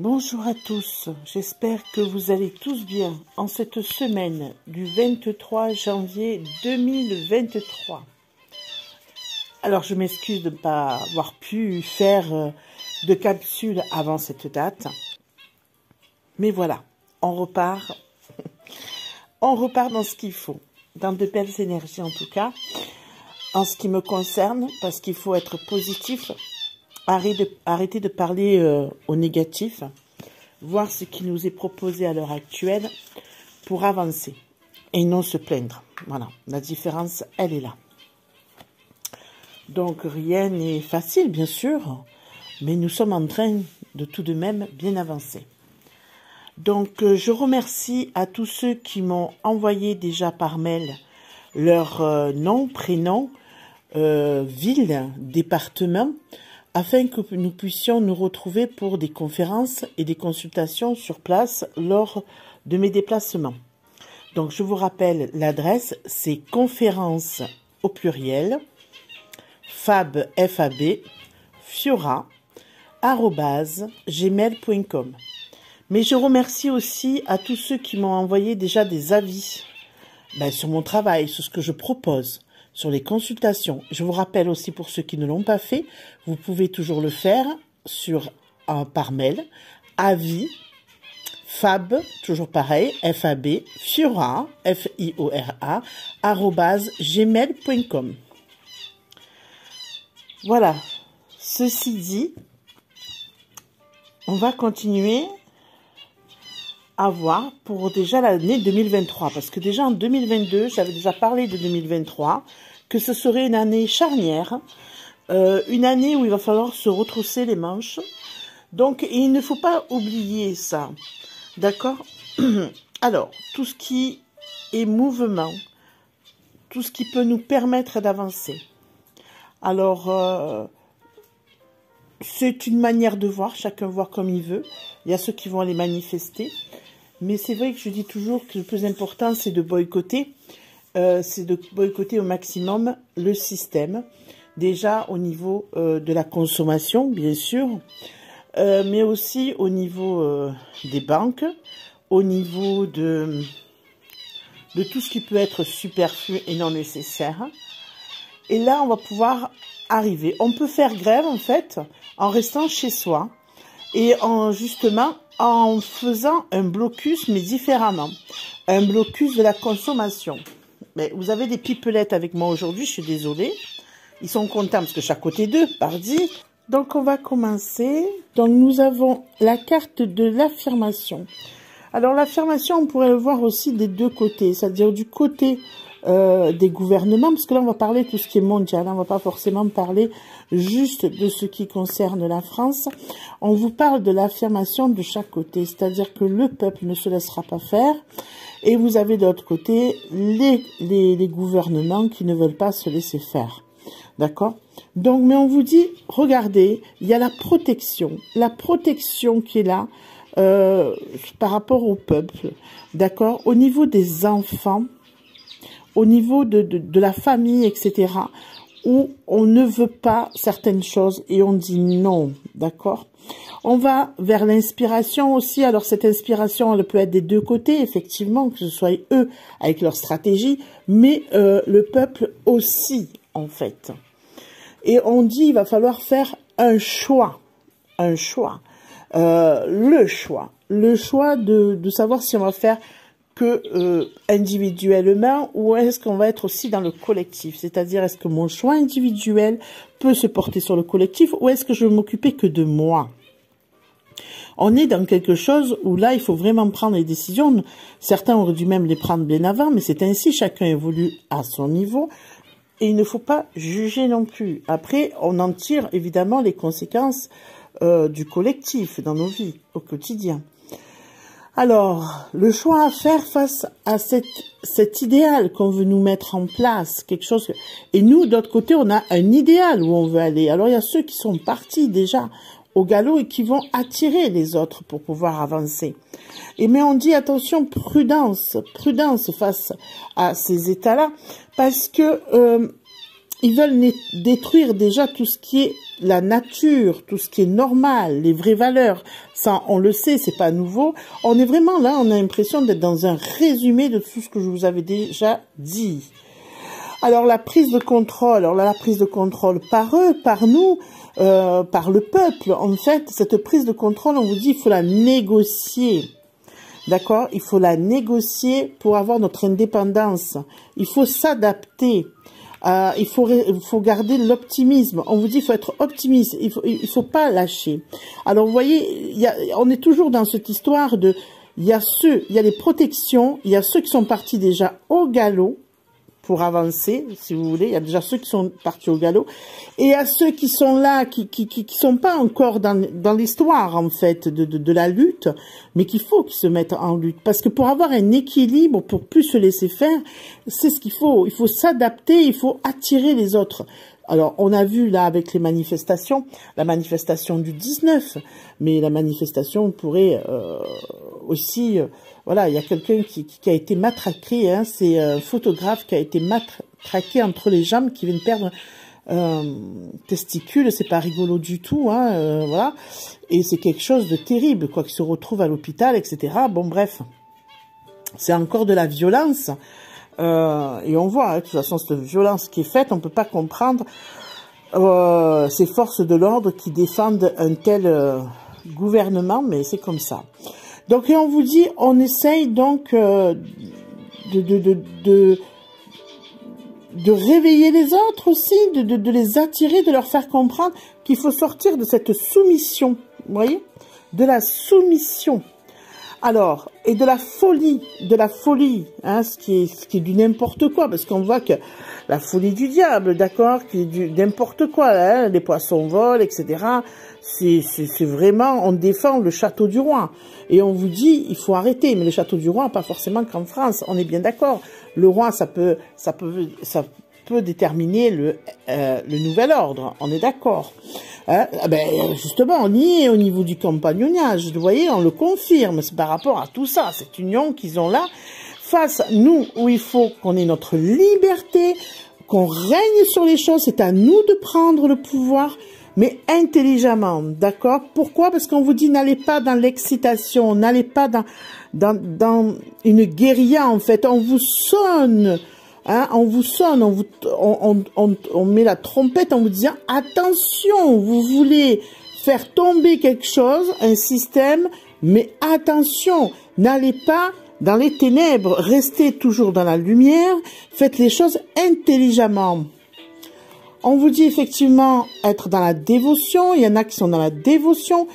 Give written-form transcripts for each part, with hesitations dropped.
Bonjour à tous, j'espère que vous allez tous bien en cette semaine du 23 janvier 2023. Alors je m'excuse de ne pas avoir pu faire de capsule avant cette date, mais voilà, on repart dans ce qu'il faut, dans de belles énergies en tout cas, en ce qui me concerne, parce qu'il faut être positif. Arrêtez de parler au négatif, voir ce qui nous est proposé à l'heure actuelle pour avancer et non se plaindre. Voilà, la différence, elle est là. Donc rien n'est facile, bien sûr, mais nous sommes en train de tout de même bien avancer. Donc je remercie à tous ceux qui m'ont envoyé déjà par mail leur nom, prénom, ville, département, afin que nous puissions nous retrouver pour des conférences et des consultations sur place lors de mes déplacements. Donc, je vous rappelle, l'adresse, c'est conférence au pluriel, fab, fiora@gmail.com. Mais je remercie aussi à tous ceux qui m'ont envoyé déjà des avis sur mon travail, sur ce que je propose, sur les consultations. Je vous rappelle aussi pour ceux qui ne l'ont pas fait, vous pouvez toujours le faire par mail, avis, fab, toujours pareil, fiora, @gmail.com. Voilà, ceci dit, on va continuer à voir pour déjà l'année 2023, parce que déjà en 2022, j'avais déjà parlé de 2023, que ce serait une année charnière, une année où il va falloir se retrousser les manches. Donc, il ne faut pas oublier ça, d'accord? Alors, tout ce qui est mouvement, tout ce qui peut nous permettre d'avancer. Alors, c'est une manière de voir, chacun voit comme il veut. Il y a ceux qui vont aller manifester. Mais c'est vrai que je dis toujours que le plus important, c'est de boycotter. C'est de boycotter au maximum le système. Déjà au niveau de la consommation, bien sûr. Mais aussi au niveau des banques. Au niveau de tout ce qui peut être superflu et non nécessaire. Et là, on va pouvoir arriver. On peut faire grève, en fait, en restant chez soi. Et justement, en faisant un blocus, mais différemment. Un blocus de la consommation. Mais vous avez des pipelettes avec moi aujourd'hui, je suis désolée. Ils sont contents parce que je suis à côté d'eux, pardi. Donc, on va commencer. Donc, nous avons la carte de l'affirmation. Alors, l'affirmation, on pourrait le voir aussi des deux côtés. C'est-à-dire du côté des gouvernements, parce que là, on va parler de tout ce qui est mondial. On ne va pas forcément parler juste de ce qui concerne la France. On vous parle de l'affirmation de chaque côté. C'est-à-dire que le peuple ne se laissera pas faire. Et vous avez de l'autre côté les gouvernements qui ne veulent pas se laisser faire. D'accord? Donc, mais on vous dit, regardez, il y a la protection qui est là par rapport au peuple. D'accord? Au niveau des enfants, au niveau de la famille, etc., où on ne veut pas certaines choses et on dit non. D'accord? On va vers l'inspiration aussi. Alors, cette inspiration, elle peut être des deux côtés, effectivement, que ce soit eux avec leur stratégie, mais le peuple aussi, en fait. Et on dit, il va falloir faire un choix. Le choix de savoir si on va faire que individuellement ou est-ce qu'on va être aussi dans le collectif. C'est-à-dire, est-ce que mon choix individuel peut se porter sur le collectif ou est-ce que je vais m'occuper que de moi? On est dans quelque chose où là, il faut vraiment prendre les décisions. Certains auraient dû même les prendre bien avant, mais c'est ainsi, chacun évolue à son niveau. Et il ne faut pas juger non plus. Après, on en tire évidemment les conséquences du collectif dans nos vies, au quotidien. Alors, le choix à faire face à cet idéal qu'on veut nous mettre en place, quelque chose. Et nous, d'autre côté, on a un idéal où on veut aller. Alors, il y a ceux qui sont partis déjà au galop et qui vont attirer les autres pour pouvoir avancer. Mais on dit attention, prudence face à ces états-là, parce que ils veulent détruire déjà tout ce qui est la nature, tout ce qui est normal, les vraies valeurs, ça on le sait, c'est pas nouveau. On est vraiment là, on a l'impression d'être dans un résumé de tout ce que je vous avais déjà dit. Alors la prise de contrôle, alors là la prise de contrôle par eux, par nous, par le peuple, en fait, cette prise de contrôle, on vous dit, il faut la négocier. D'accord? Il faut la négocier pour avoir notre indépendance. Il faut s'adapter. Il faut garder l'optimisme. On vous dit, il faut être optimiste. Il faut pas lâcher. Alors, vous voyez, on est toujours dans cette histoire de, il y a les protections, il y a ceux qui sont partis déjà au galop, pour avancer, si vous voulez. Il y a déjà ceux qui sont partis au galop. Et il y a ceux qui sont là, qui sont pas encore dans l'histoire, en fait, de la lutte, mais qu'il faut qu'ils se mettent en lutte. Parce que pour avoir un équilibre, pour plus se laisser faire, c'est ce qu'il faut. Il faut s'adapter, il faut attirer les autres. Alors, on a vu là avec les manifestations, la manifestation du 19, mais la manifestation pourrait aussi, voilà, il y a quelqu'un qui a été matraqué, hein, c'est un photographe qui a été matraqué entre les jambes, qui vient de perdre testicules, c'est pas rigolo du tout, hein, voilà, et c'est quelque chose de terrible, quoi, qui se retrouve à l'hôpital, etc. Bon, bref, c'est encore de la violence. Et on voit, hein, de toute façon, cette violence qui est faite, on ne peut pas comprendre ces forces de l'ordre qui défendent un tel gouvernement, mais c'est comme ça. Donc, et on vous dit, on essaye donc de réveiller les autres aussi, de les attirer, de leur faire comprendre qu'il faut sortir de cette soumission, vous voyez, de la soumission. Alors, et de la folie, hein, ce qui est du n'importe quoi, parce qu'on voit que la folie du diable, d'accord, qui est du n'importe quoi, hein, les poissons volent, etc. C'est vraiment, on défend le château du roi. Et on vous dit, il faut arrêter, mais le château du roi, pas forcément qu'en France, on est bien d'accord. Le roi, ça peut déterminer le nouvel ordre, on est d'accord. Hein, ben, justement, on y est au niveau du compagnonnage, vous voyez, on le confirme, c'est par rapport à tout ça, cette union qu'ils ont là, face à nous, où il faut qu'on ait notre liberté, qu'on règne sur les choses, c'est à nous de prendre le pouvoir, mais intelligemment, d'accord? Pourquoi? Parce qu'on vous dit, n'allez pas dans l'excitation, n'allez pas dans une guérilla, en fait, on vous sonne. Hein, on vous sonne, on met la trompette en vous disant attention, vous voulez faire tomber quelque chose, un système, mais attention, n'allez pas dans les ténèbres, restez toujours dans la lumière, faites les choses intelligemment. On vous dit effectivement être dans la dévotion, il y en a qui sont dans la dévotion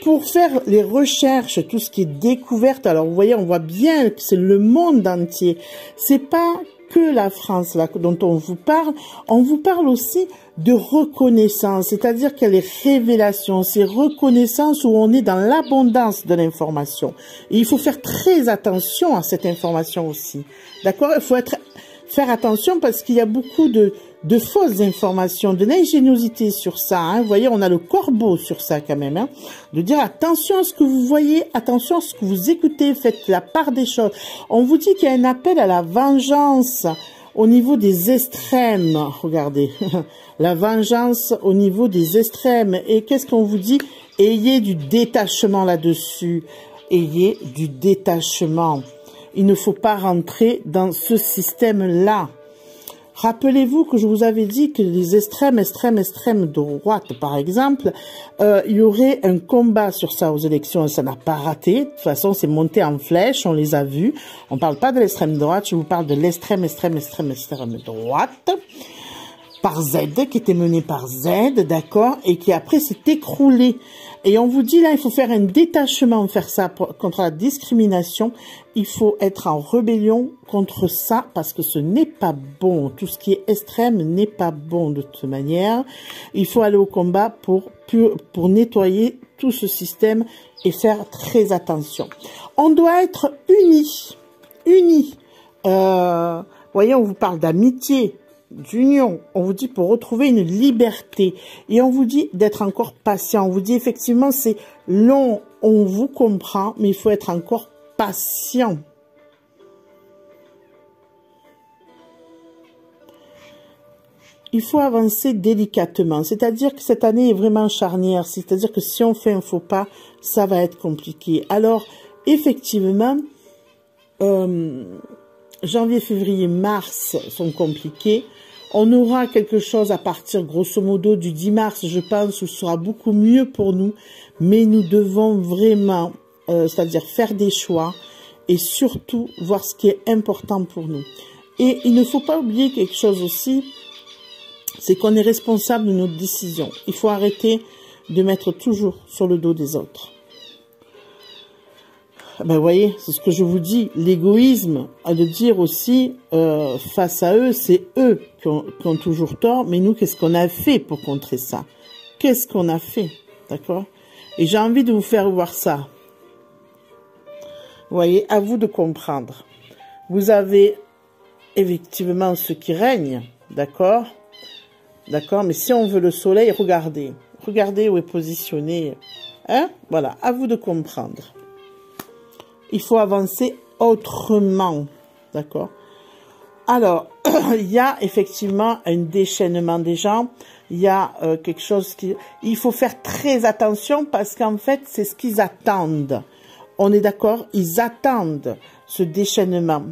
pour faire les recherches, tout ce qui est découverte. Alors vous voyez, on voit bien que c'est le monde entier, c'est pas que la France, là, dont on vous parle aussi de reconnaissance, c'est-à-dire qu'il y a les révélations, ces reconnaissances où on est dans l'abondance de l'information. Et il faut faire très attention à cette information aussi, d'accord? Il faut faire attention parce qu'il y a beaucoup de fausses informations, de l'ingéniosité sur ça. Hein. Vous voyez, on a le corbeau sur ça quand même. Hein, de dire attention à ce que vous voyez, attention à ce que vous écoutez, faites la part des choses. On vous dit qu'il y a un appel à la vengeance au niveau des extrêmes. Regardez, la vengeance au niveau des extrêmes. Et qu'est-ce qu'on vous dit? Ayez du détachement là-dessus. Ayez du détachement. Il ne faut pas rentrer dans ce système-là. Rappelez-vous que je vous avais dit que les extrême droite, par exemple, il y aurait un combat sur ça aux élections et ça n'a pas raté. De toute façon, c'est monté en flèche, on les a vus. On ne parle pas de l'extrême droite, je vous parle de l'extrême droite, par Z, qui était menée par Z, d'accord, et qui après s'est écroulée. Et on vous dit là, il faut faire un détachement, faire ça contre la discrimination. Il faut être en rébellion contre ça parce que ce n'est pas bon. Tout ce qui est extrême n'est pas bon de toute manière. Il faut aller au combat pour nettoyer tout ce système et faire très attention. On doit être unis. Unis. Voyez, on vous parle d'amitié, d'union, on vous dit pour retrouver une liberté et on vous dit d'être encore patient, on vous dit effectivement c'est long, on vous comprend mais il faut être encore patient. il faut avancer délicatement. C'est-à-dire que cette année est vraiment charnière. C'est-à-dire que si on fait un faux pas, ça va être compliqué. Alors, effectivement, janvier, février, mars sont compliqués. On aura quelque chose à partir, grosso modo, du 10 mars, je pense, où ce sera beaucoup mieux pour nous. Mais nous devons vraiment, c'est-à-dire faire des choix et surtout voir ce qui est important pour nous. Et il ne faut pas oublier quelque chose aussi, c'est qu'on est responsable de notre décision. Il faut arrêter de mettre toujours sur le dos des autres. Ben, vous voyez, c'est ce que je vous dis. L'égoïsme, à de dire aussi, face à eux, c'est eux qui ont toujours tort. Mais nous, qu'est-ce qu'on a fait pour contrer ça? Qu'est-ce qu'on a fait? D'accord? Et j'ai envie de vous faire voir ça. Vous voyez, à vous de comprendre. Vous avez effectivement ce qui règne, d'accord? D'accord, mais si on veut le soleil, regardez. Regardez où est positionné. Hein? Voilà, à vous de comprendre. Il faut avancer autrement, d'accord? Alors, il y a effectivement un déchaînement des gens. Il y a quelque chose qui... Il faut faire très attention parce qu'en fait, c'est ce qu'ils attendent. On est d'accord? Ils attendent ce déchaînement.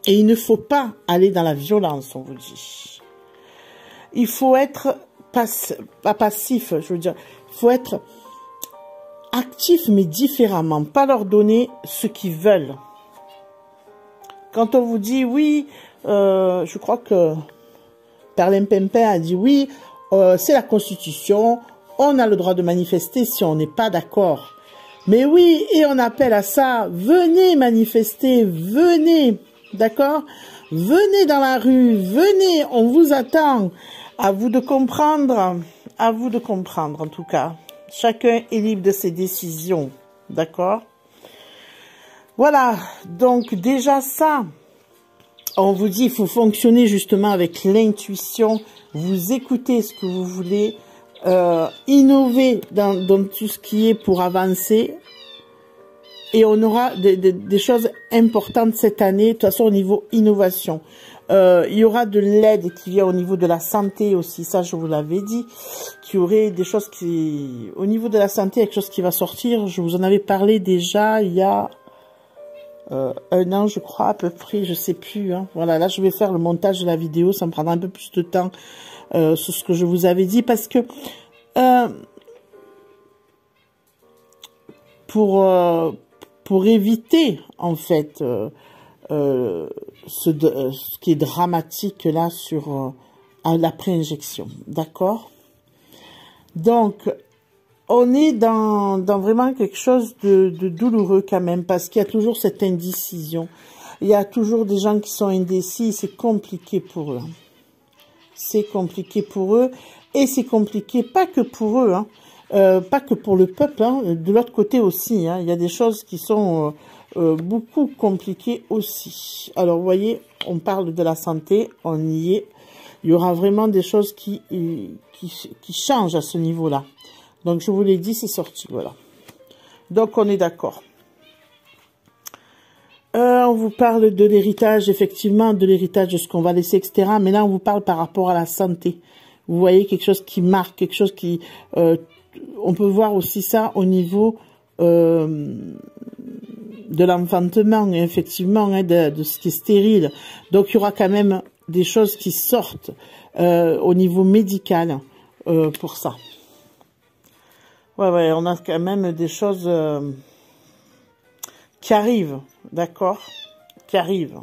Et il ne faut pas aller dans la violence, on vous dit. Il faut être pas passif, je veux dire. Il faut être actif, mais différemment. Pas leur donner ce qu'ils veulent. Quand on vous dit, oui, je crois que Perlin Pimpin a dit, oui, c'est la Constitution, on a le droit de manifester si on n'est pas d'accord. Mais oui, et on appelle à ça, venez manifester, venez. D'accord? Venez dans la rue, venez, on vous attend. À vous de comprendre, en tout cas. Chacun est libre de ses décisions, d'accord? Voilà, donc déjà ça, on vous dit, il faut fonctionner justement avec l'intuition, vous écoutez ce que vous voulez, innover dans tout ce qui est pour avancer. Et on aura des choses importantes cette année, de toute façon au niveau innovation. Il y aura de l'aide qui vient au niveau de la santé aussi, ça je vous l'avais dit. Qu'il y aurait des choses qui... Au niveau de la santé, quelque chose qui va sortir, je vous en avais parlé déjà il y a 1 an je crois à peu près, je sais plus. Hein. Voilà, là je vais faire le montage de la vidéo, ça me prendra un peu plus de temps sur ce que je vous avais dit. Parce que pour éviter, en fait, ce qui est dramatique là sur l'après-injection. D'accord? Donc, on est dans vraiment quelque chose de douloureux quand même, parce qu'il y a toujours cette indécision. Il y a toujours des gens qui sont indécis, c'est compliqué pour eux. C'est compliqué pour eux, et c'est compliqué pas que pour eux, hein. Pas que pour le peuple, hein, de l'autre côté aussi, hein, il y a des choses qui sont beaucoup compliquées aussi. Alors, vous voyez, on parle de la santé, on y est. Il y aura vraiment des choses qui changent à ce niveau-là. Donc, je vous l'ai dit, c'est sorti, voilà. Donc, on est d'accord. On vous parle de l'héritage, effectivement, de l'héritage de ce qu'on va laisser, etc. Mais là, on vous parle par rapport à la santé. Vous voyez, quelque chose qui marque, quelque chose qui... on peut voir aussi ça au niveau de l'enfantement, effectivement, hein, de ce qui est stérile. Donc, il y aura quand même des choses qui sortent au niveau médical pour ça. Ouais, on a quand même des choses qui arrivent, d'accord? Qui arrivent.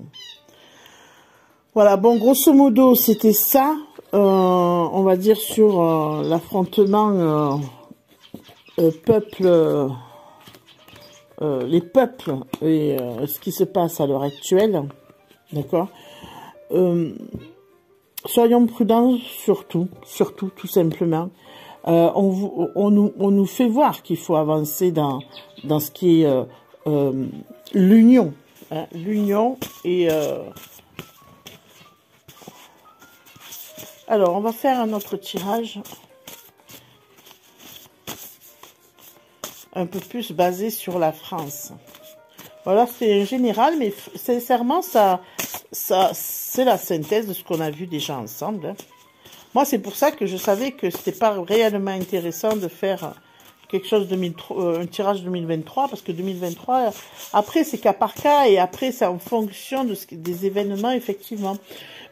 Voilà, bon, grosso modo, c'était ça, on va dire, sur l'affrontement peuple, les peuples et ce qui se passe à l'heure actuelle, d'accord? Soyons prudents, surtout, tout simplement. On nous fait voir qu'il faut avancer dans ce qui est l'union, hein, l'union et... Alors, on va faire un autre tirage un peu plus basé sur la France. Voilà, c'est général, mais sincèrement, ça c'est la synthèse de ce qu'on a vu déjà ensemble. Hein. Moi, c'est pour ça que je savais que c'était pas réellement intéressant de faire quelque chose un tirage 2023, parce que 2023, après, c'est cas par cas, et après, c'est en fonction des événements, effectivement.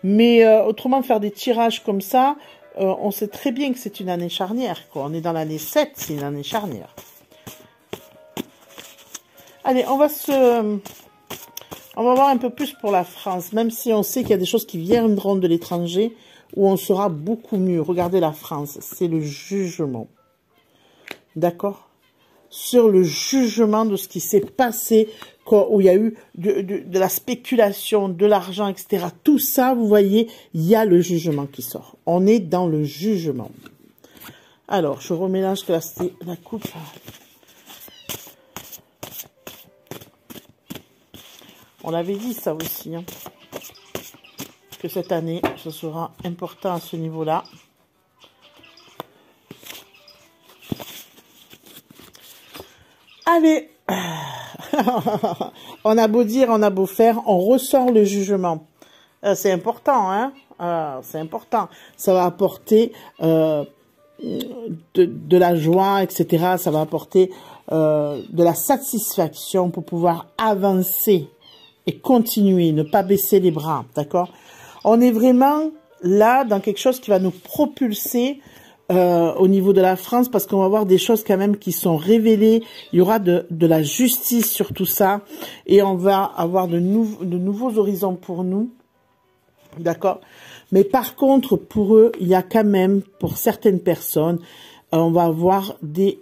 Mais autrement, faire des tirages comme ça, on sait très bien que c'est une année charnière, quoi. On est dans l'année 7, c'est une année charnière. Allez, on va voir un peu plus pour la France, même si on sait qu'il y a des choses qui viendront de l'étranger, où on sera beaucoup mieux. Regardez la France, c'est le jugement. D'accord? Sur le jugement de ce qui s'est passé, où il y a eu de la spéculation, de l'argent, etc. Tout ça, vous voyez, il y a le jugement qui sort. On est dans le jugement. Alors, je remélange que la coupe. On l'avait dit ça aussi, hein, que cette année, ce sera important à ce niveau-là. Allez, on a beau dire, on a beau faire, on ressort le jugement. C'est important, hein, c'est important. Ça va apporter de la joie, etc. Ça va apporter de la satisfaction pour pouvoir avancer et continuer, ne pas baisser les bras, d'accord? On est vraiment là dans quelque chose qui va nous propulser au niveau de la France, parce qu'on va voir des choses quand même qui sont révélées. Il y aura de la justice sur tout ça, et on va avoir de nouveaux horizons pour nous, d'accord? Mais par contre, pour eux, il y a quand même, pour certaines personnes, on va avoir des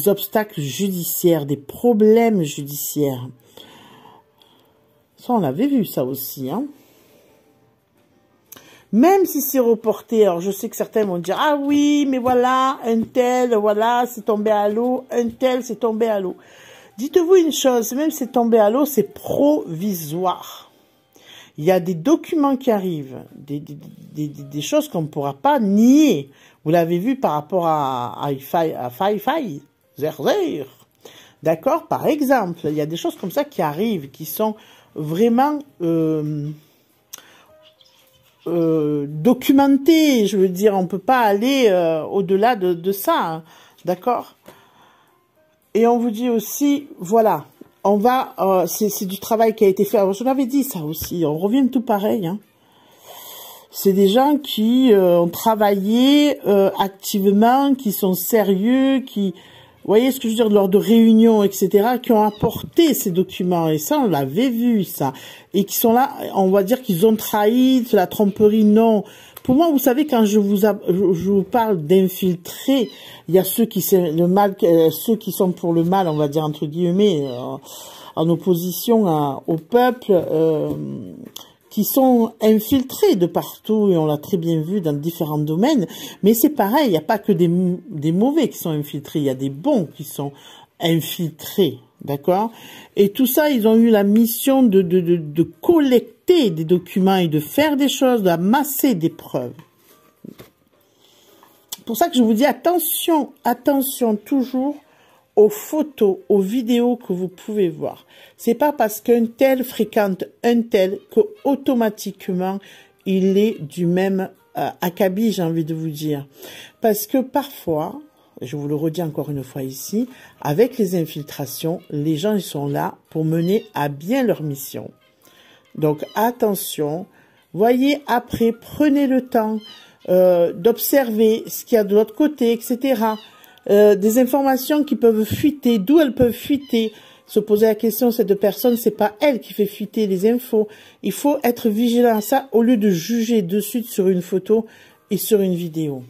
obstacles judiciaires, des problèmes judiciaires. Ça, on avait vu ça aussi, hein. Même si c'est reporté, alors je sais que certains vont dire, ah oui, mais voilà, un tel, voilà, c'est tombé à l'eau, un tel, c'est tombé à l'eau. Dites-vous une chose, même si c'est tombé à l'eau, c'est provisoire. Il y a des documents qui arrivent, des choses qu'on ne pourra pas nier. Vous l'avez vu par rapport à Pfizer. D'accord? Par exemple, il y a des choses comme ça qui arrivent, qui sont vraiment documentées. Je veux dire, on ne peut pas aller au-delà de ça. Hein, d'accord? Et on vous dit aussi, voilà, on va, c'est du travail qui a été fait. Alors, je l'avais dit ça aussi, on revient tout pareil. Hein. C'est des gens qui ont travaillé activement, qui sont sérieux, qui... Vous voyez ce que je veux dire, lors de réunions, etc., qui ont apporté ces documents. Et ça, on l'avait vu, ça. Et qui sont là, on va dire qu'ils ont trahi, c'est la tromperie, non. Pour moi, vous savez, quand je vous parle d'infiltrer, il y a ceux qui ceux qui sont pour le mal, on va dire entre guillemets, en opposition au peuple, qui sont infiltrés de partout, et on l'a très bien vu dans différents domaines. Mais c'est pareil, il n'y a pas que des mauvais qui sont infiltrés, il y a des bons qui sont infiltrés, d'accord? Et tout ça, ils ont eu la mission de collecter des documents et de faire des choses, d'amasser des preuves. C'est pour ça que je vous dis attention, attention toujours aux photos, aux vidéos que vous pouvez voir. C'est pas parce qu'un tel fréquente un tel que automatiquement il est du même acabit, j'ai envie de vous dire. Parce que parfois, je vous le redis encore une fois ici, avec les infiltrations, les gens ils sont là pour mener à bien leur mission. Donc attention, voyez après, prenez le temps d'observer ce qu'il y a de l'autre côté, etc. Des informations qui peuvent fuiter, d'où elles peuvent fuiter. Se poser la question, cette personne, c'est pas elle qui fait fuiter les infos. Il faut être vigilant à ça au lieu de juger de suite sur une photo et sur une vidéo.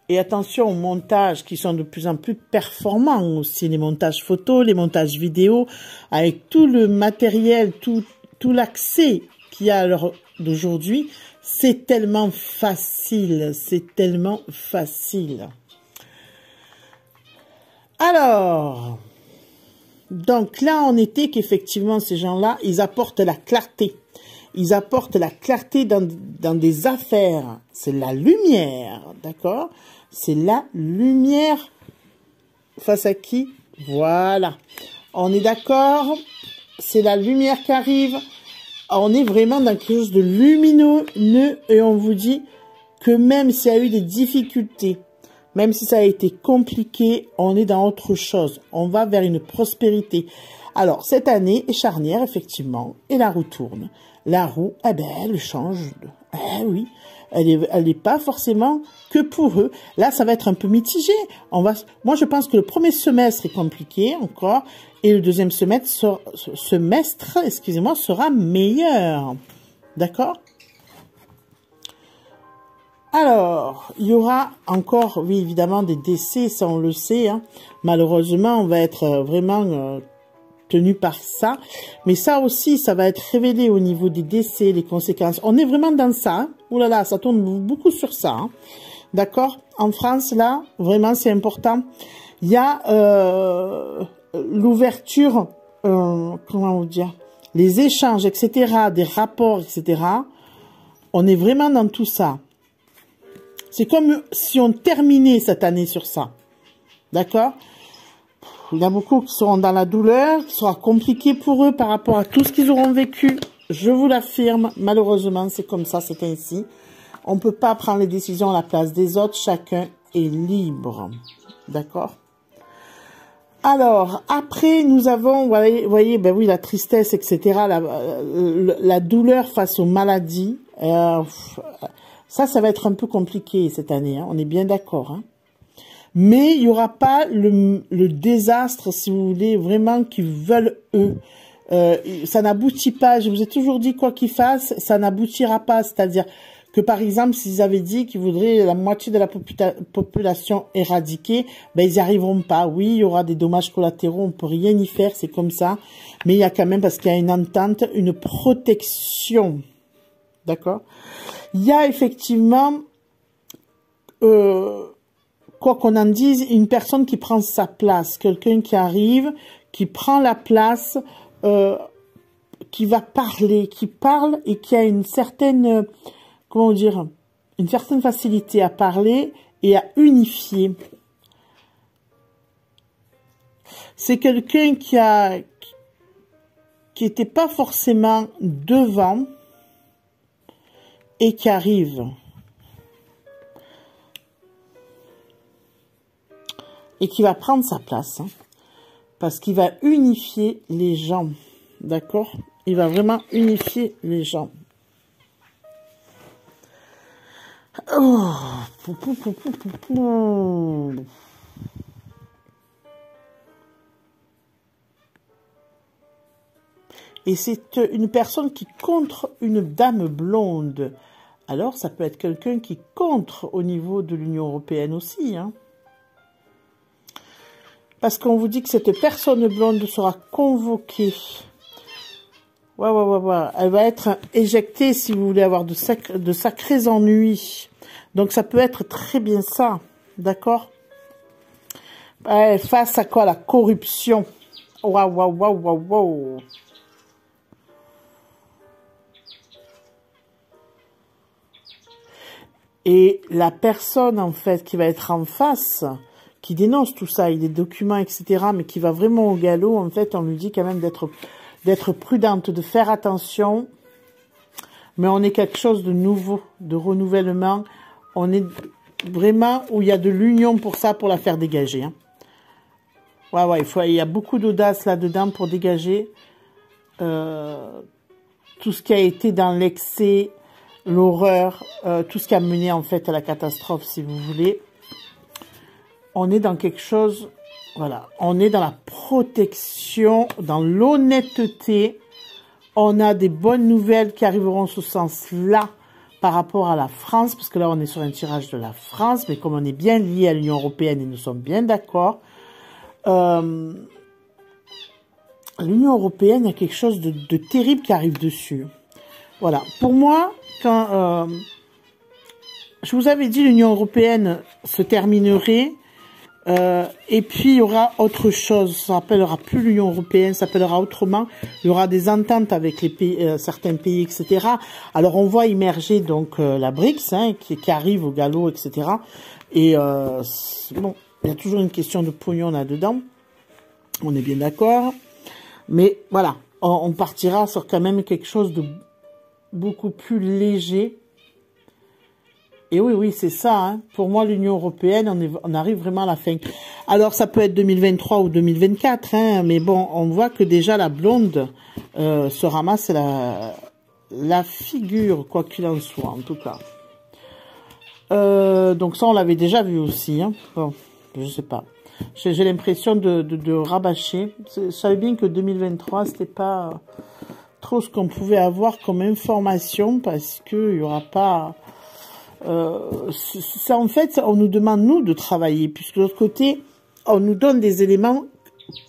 Et attention aux montages qui sont de plus en plus performants aussi, les montages photos, les montages vidéo, avec tout le matériel, tout l'accès qu'il y a à l'heure d'aujourd'hui. C'est tellement facile, c'est tellement facile. Alors, donc là, on était qu'effectivement, ces gens-là, ils apportent la clarté. Ils apportent la clarté dans des affaires. C'est la lumière, d'accord? C'est la lumière face à qui? Voilà. On est d'accord? c'est la lumière qui arrive. On est vraiment dans quelque chose de lumineux et on vous dit que même s'il y a eu des difficultés, même si ça a été compliqué, on est dans autre chose. On va vers une prospérité. Alors, cette année est charnière, effectivement, et la roue tourne. La roue, eh ben, elle change. Eh oui, elle est pas forcément que pour eux. Là, ça va être un peu mitigé. Moi, je pense que le premier semestre est compliqué encore, et le deuxième semestre, excusez-moi, sera meilleur. D'accord? Alors, il y aura encore, oui, évidemment, des décès, ça on le sait. Hein. Malheureusement, on va être vraiment tenu par ça. Mais ça aussi, ça va être révélé au niveau des décès, les conséquences. On est vraiment dans ça. Hein. Ouh là là, ça tourne beaucoup sur ça. Hein. D'accord? En France, là, vraiment, c'est important. Il y a l'ouverture, comment vous dire, les échanges, etc., des rapports, etc. On est vraiment dans tout ça. C'est comme si on terminait cette année sur ça. D'accord? Il y a beaucoup qui seront dans la douleur, qui sera compliqué pour eux par rapport à tout ce qu'ils auront vécu. Je vous l'affirme, malheureusement, c'est comme ça, c'est ainsi. On ne peut pas prendre les décisions à la place des autres, chacun est libre. D'accord? Alors, après, nous avons, vous voyez, ben oui, la tristesse, etc., la douleur face aux maladies. Ça va être un peu compliqué cette année, hein, on est bien d'accord. Hein. Mais il n'y aura pas le désastre, si vous voulez, vraiment qu'ils veulent eux. Ça n'aboutit pas, je vous ai toujours dit, quoi qu'ils fassent, ça n'aboutira pas. C'est-à-dire que, par exemple, s'ils avaient dit qu'ils voudraient la moitié de la population éradiquée, ben ils n'y arriveront pas. Oui, il y aura des dommages collatéraux, on peut rien y faire, c'est comme ça. Mais il y a quand même, parce qu'il y a une entente, une protection. D'accord ? Il y a effectivement, quoi qu'on en dise, une personne qui prend sa place, quelqu'un qui arrive, qui prend la place, qui va parler, qui parle et qui a une certaine, comment dire, une certaine facilité à parler et à unifier. C'est quelqu'un qui était pas forcément devant, et qui arrive. Et qui va prendre sa place. Hein, parce qu'il va unifier les gens. D'accord? Il va vraiment unifier les gens. Oh. Et c'est une personne qui contre une dame blonde. Alors, ça peut être quelqu'un qui contre au niveau de l'Union européenne aussi. Hein. Parce qu'on vous dit que cette personne blonde sera convoquée. Ouais. Elle va être éjectée si vous voulez avoir de sacrés ennuis. Donc, ça peut être très bien ça. D'accord? Face à quoi? La corruption. Waouh. Et la personne, en fait, qui va être en face, qui dénonce tout ça, il y a des documents, etc., mais qui va vraiment au galop, en fait, on lui dit quand même d'être prudente, de faire attention. Mais on est quelque chose de nouveau, de renouvellement. On est vraiment où il y a de l'union pour ça, pour la faire dégager. Hein. Ouais, il y a beaucoup d'audace là-dedans pour dégager tout ce qui a été dans l'excès, l'horreur, tout ce qui a mené en fait à la catastrophe, si vous voulez. On est dans quelque chose, voilà, on est dans la protection, dans l'honnêteté. On a des bonnes nouvelles qui arriveront sous ce sens-là par rapport à la France, parce que là on est sur un tirage de la France, mais comme on est bien lié à l'Union européenne et nous sommes bien d'accord, l'Union européenne, il y a quelque chose de terrible qui arrive dessus. Voilà, pour moi, quand je vous avais dit l'Union européenne se terminerait, et puis il y aura autre chose, ça s'appellera plus l'Union européenne, ça s'appellera autrement, il y aura des ententes avec les pays, certains pays, etc. Alors on voit émerger donc la BRICS, hein, qui arrive au galop, etc. Et bon, il y a toujours une question de pognon là-dedans, on est bien d'accord, mais voilà. on partira sur quand même quelque chose de beaucoup plus léger. Et oui, oui, c'est ça. Hein. Pour moi, l'Union européenne, on arrive vraiment à la fin. Alors, ça peut être 2023 ou 2024, hein, mais bon, on voit que déjà la blonde se ramasse la figure, quoi qu'il en soit, en tout cas. Donc ça, on l'avait déjà vu aussi. Hein. Bon, je sais pas. J'ai l'impression de rabâcher. Je savais bien que 2023, c'était pas trop ce qu'on pouvait avoir comme information, parce que il y aura pas... ça, en fait, on nous demande, nous, de travailler, puisque de l'autre côté, on nous donne des éléments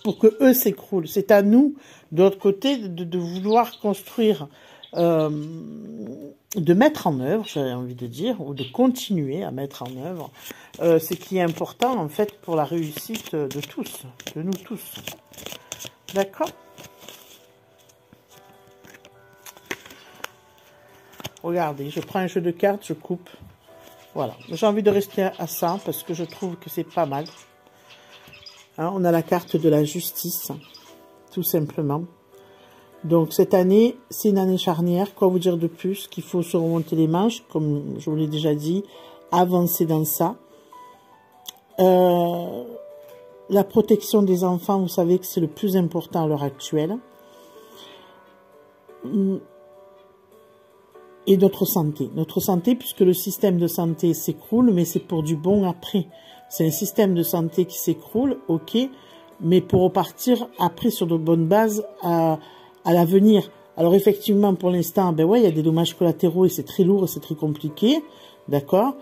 pour que eux s'écroulent. C'est à nous, de l'autre côté, de vouloir construire, de mettre en œuvre, j'avais envie de dire, ou de continuer à mettre en œuvre, ce qui est important, en fait, pour la réussite de tous, de nous tous. D'accord ? Regardez, je prends un jeu de cartes, je coupe. Voilà, j'ai envie de rester à ça parce que je trouve que c'est pas mal. Hein, on a la carte de la justice, tout simplement. Donc cette année, c'est une année charnière. Quoi vous dire de plus? Qu'il faut se remonter les manches, comme je vous l'ai déjà dit, avancer dans ça. La protection des enfants, vous savez que c'est le plus important à l'heure actuelle. Et notre santé, puisque le système de santé s'écroule, mais c'est pour du bon après. C'est un système de santé qui s'écroule, ok, mais pour repartir après sur de bonnes bases à l'avenir. Alors effectivement, pour l'instant, ben ouais, il y a des dommages collatéraux et c'est très lourd et c'est très compliqué, d'accord.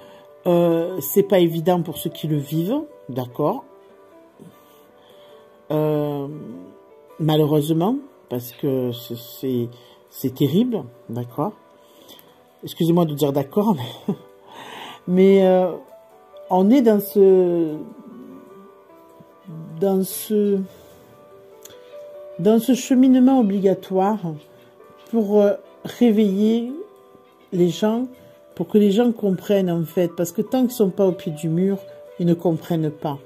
C'est pas évident pour ceux qui le vivent, d'accord. Malheureusement, parce que c'est terrible, d'accord. Excusez-moi de dire d'accord, mais on est dans ce cheminement obligatoire pour réveiller les gens, pour que les gens comprennent en fait, parce que tant qu'ils ne sont pas au pied du mur, ils ne comprennent pas.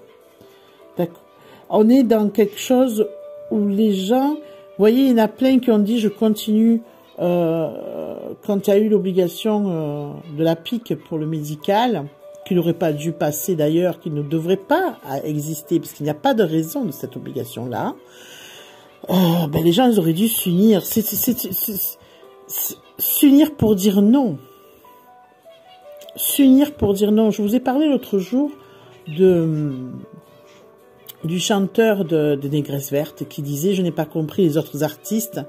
D'accord. On est dans quelque chose où les gens, vous voyez, il y en a plein qui ont dit je continue. Quand il y a eu l'obligation de la PIC pour le médical, qui n'aurait pas dû passer d'ailleurs, qui ne devrait pas exister, parce qu'il n'y a pas de raison de cette obligation-là, ben les gens ils auraient dû s'unir. S'unir pour dire non. S'unir pour dire non. Je vous ai parlé l'autre jour du chanteur de Négresse Verte qui disait « Je n'ai pas compris les autres artistes »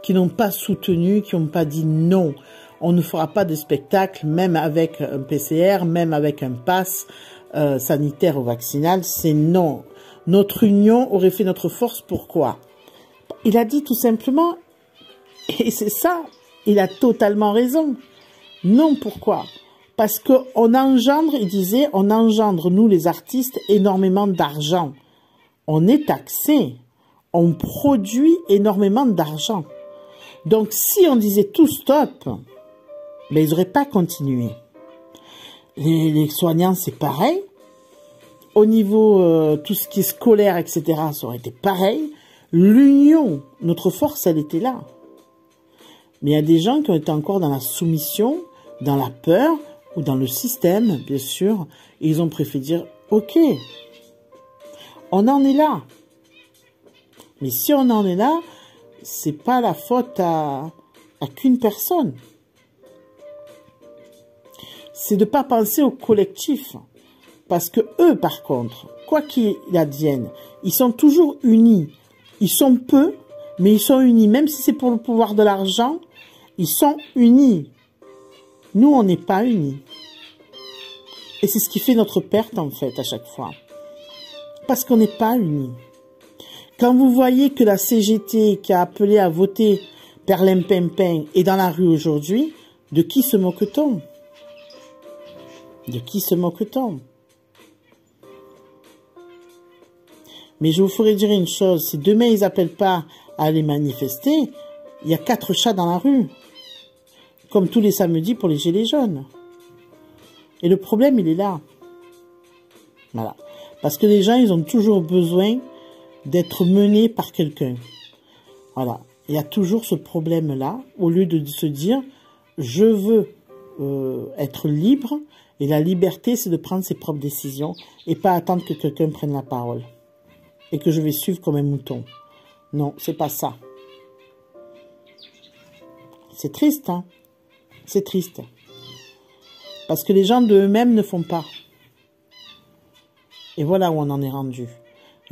qui n'ont pas soutenu, qui n'ont pas dit non. On ne fera pas de spectacle, même avec un PCR, même avec un pass sanitaire ou vaccinal, c'est non. Notre union aurait fait notre force, pourquoi? Il a dit tout simplement, et c'est ça, il a totalement raison. Non, pourquoi? Parce qu'on engendre, il disait, on engendre, nous les artistes, énormément d'argent. On est taxé, on produit énormément d'argent. Donc, si on disait tout stop, ben, ils n'auraient pas continué. Les soignants, c'est pareil. Au niveau, tout ce qui est scolaire, etc., ça aurait été pareil. L'union, notre force, elle était là. Mais il y a des gens qui ont été encore dans la soumission, dans la peur, ou dans le système, bien sûr. Et ils ont préféré dire, ok, on en est là. Mais si on en est là, c'est pas la faute à qu'une personne. C'est de pas penser au collectif. Parce que eux, par contre, quoi qu'il advienne, ils sont toujours unis. Ils sont peu, mais ils sont unis. Même si c'est pour le pouvoir de l'argent, ils sont unis. Nous, on n'est pas unis. Et c'est ce qui fait notre perte, en fait, à chaque fois. Parce qu'on n'est pas unis. Quand vous voyez que la CGT qui a appelé à voter Perlimpinpin est dans la rue aujourd'hui, de qui se moque-t-on? De qui se moque-t-on? Mais je vous ferai dire une chose, si demain ils n'appellent pas à aller manifester, il y a 4 chats dans la rue. Comme tous les samedis pour les gilets jaunes. Et le problème, il est là. Voilà. Parce que les gens, ils ont toujours besoin d'être menés par quelqu'un. Voilà. il y a toujours ce problème-là, au lieu de se dire, je veux être libre, et la liberté, c'est de prendre ses propres décisions, et pas attendre que quelqu'un prenne la parole, et que je vais suivre comme un mouton. Non, c'est pas ça. C'est triste, hein. C'est triste. Parce que les gens de eux-mêmes ne font pas. Et voilà où on en est rendu.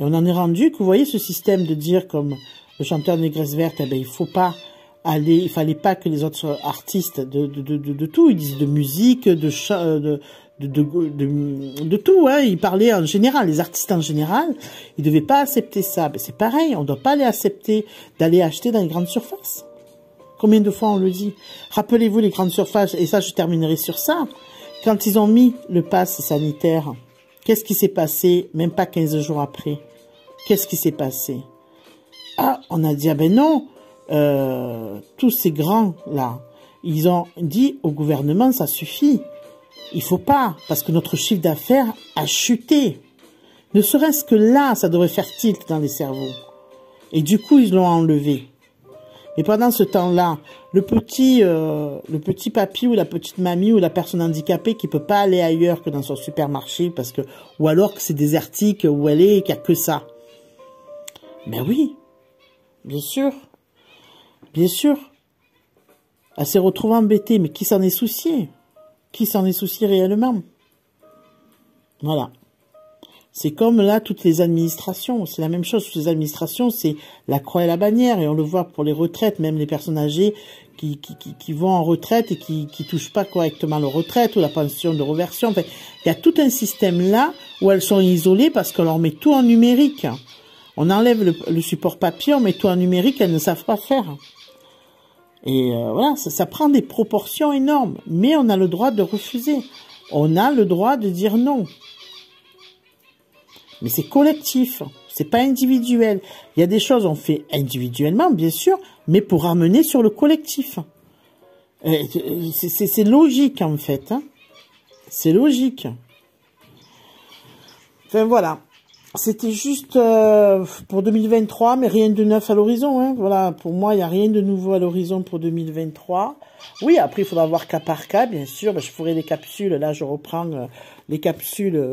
Et on en est rendu que vous voyez ce système de dire comme le chanteur de Négresse Verte, eh ben, il fallait pas que les autres artistes de tout, ils disent de musique, de tout, hein, ils parlaient en général, les artistes en général, ils devaient pas accepter ça. Ben, c'est pareil, on doit pas les accepter d'aller acheter dans les grandes surfaces. Combien de fois on le dit? Rappelez-vous les grandes surfaces, et ça je terminerai sur ça, quand ils ont mis le pass sanitaire, qu'est-ce qui s'est passé, même pas 15 jours après? Qu'est-ce qui s'est passé? Ah, on a dit, ah ben non, tous ces grands-là, ils ont dit au gouvernement, ça suffit. Il faut pas, parce que notre chiffre d'affaires a chuté. Ne serait-ce que là, ça devrait faire tilt dans les cerveaux. Et du coup, ils l'ont enlevé. Et pendant ce temps-là, le petit papy ou la petite mamie ou la personne handicapée qui peut pas aller ailleurs que dans son supermarché parce que, ou alors que c'est désertique où elle est et qu'il n'y a que ça. Ben oui, bien sûr. Bien sûr. Elle s'est retrouvée embêtée, mais qui s'en est soucié? Qui s'en est soucié réellement? Voilà. C'est comme là, toutes les administrations, c'est la même chose, toutes les administrations, c'est la croix et la bannière, et on le voit pour les retraites, même les personnes âgées qui vont en retraite et qui touchent pas correctement leur retraite ou la pension de reversion. Enfin, il y a tout un système là où elles sont isolées parce qu'on leur met tout en numérique. On enlève le support papier, on met tout en numérique, elles ne savent pas faire. Et voilà, ça prend des proportions énormes, mais on a le droit de refuser. On a le droit de dire non. Mais c'est collectif, c'est pas individuel. Il y a des choses on fait individuellement, bien sûr, mais pour ramener sur le collectif. C'est logique, en fait. Hein. C'est logique. Enfin, voilà. C'était juste pour 2023, mais rien de neuf à l'horizon. Hein. Voilà, pour moi, il n'y a rien de nouveau à l'horizon pour 2023. Oui, après, il faudra voir cas par cas, bien sûr. Ben, je ferai les capsules. Là, je reprends les capsules...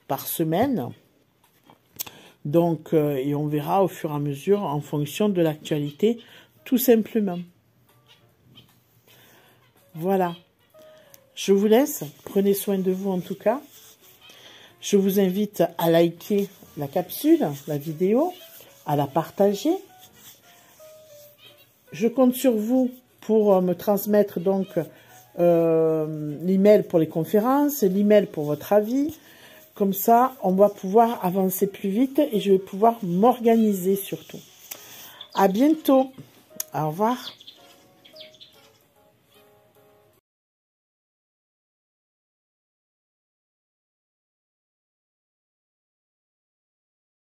par semaine. Donc, et on verra au fur et à mesure en fonction de l'actualité, tout simplement. Voilà. Je vous laisse. Prenez soin de vous en tout cas. Je vous invite à liker la capsule, la vidéo, à la partager. Je compte sur vous pour me transmettre donc l'email pour les conférences, l'email pour votre avis. Comme ça, on va pouvoir avancer plus vite et je vais pouvoir m'organiser surtout. À bientôt. Au revoir.